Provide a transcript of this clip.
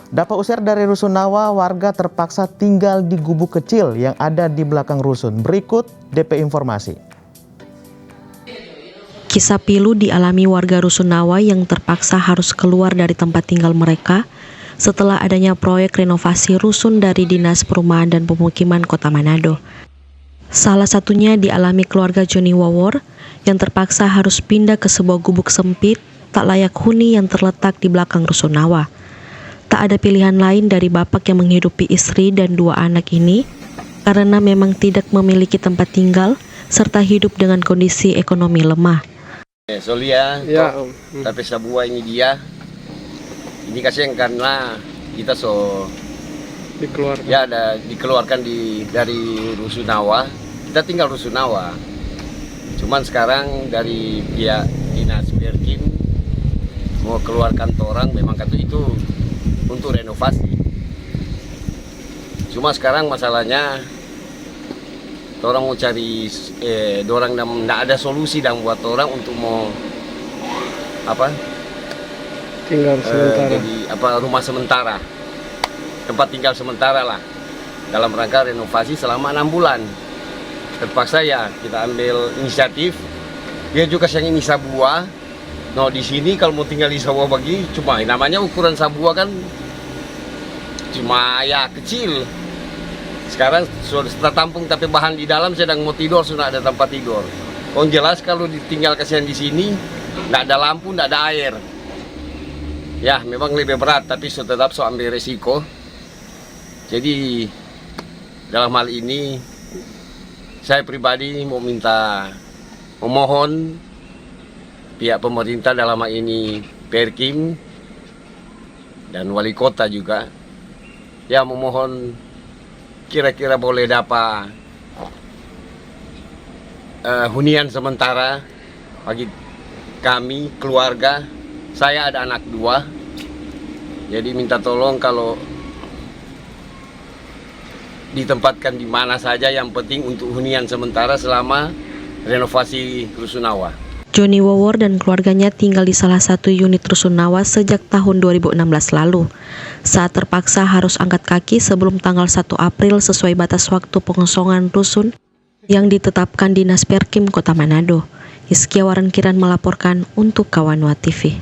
Dapat usir dari Rusunawa, warga terpaksa tinggal di gubuk kecil yang ada di belakang rusun. Berikut DP Informasi. Kisah pilu dialami warga Rusunawa yang terpaksa harus keluar dari tempat tinggal mereka setelah adanya proyek renovasi rusun dari Dinas Perumahan dan Pemukiman Kota Manado. Salah satunya dialami keluarga Johnny Wawor yang terpaksa harus pindah ke sebuah gubuk sempit tak layak huni yang terletak di belakang Rusunawa. Tak ada pilihan lain dari bapak yang menghidupi istri dan 2 anak ini karena memang tidak memiliki tempat tinggal serta hidup dengan kondisi ekonomi lemah. Solia, tapi sebuah ini dia. Ini kasihan karena kita dikeluarkan dari Rusunawa. Kita tinggal Rusunawa. Cuman sekarang dari pihak Dinas Perkim mau keluarkan orang, memang kata itu untuk renovasi. Cuma sekarang masalahnya orang mau cari orang tidak ada solusi dan buat orang untuk mau tinggal sementara. Jadi rumah sementara, tempat tinggal sementara lah dalam rangka renovasi selama 6 bulan. Terpaksa ya kita ambil inisiatif. Dia juga yang ini Sabua. No, di sini kalau mau tinggal di Sabua bagi cuma namanya ukuran Sabua kan cuma ya kecil. Sekarang sudah tampung tapi bahan di dalam sedang mau tidur sudah ada tempat tidur. Oh jelas kalau ditinggal kasihan di sini nggak ada lampu, nggak ada air. Ya memang lebih berat tapi tetap ambil resiko. Jadi dalam hal ini saya pribadi memohon pihak pemerintah dalam hal ini Perkim dan wali kota juga ya memohon kira-kira boleh dapat hunian sementara bagi kami keluarga. Saya ada anak 2, jadi minta tolong kalau ditempatkan di mana saja, yang penting untuk hunian sementara selama renovasi Rusunawa. Johnny Wawor dan keluarganya tinggal di salah satu unit Rusunawa sejak tahun 2016 lalu. Saat terpaksa harus angkat kaki sebelum tanggal 1 April sesuai batas waktu pengosongan rusun yang ditetapkan Dinas Perkim Kota Manado. Hizkia Waran Kiran melaporkan untuk Kawanwa TV.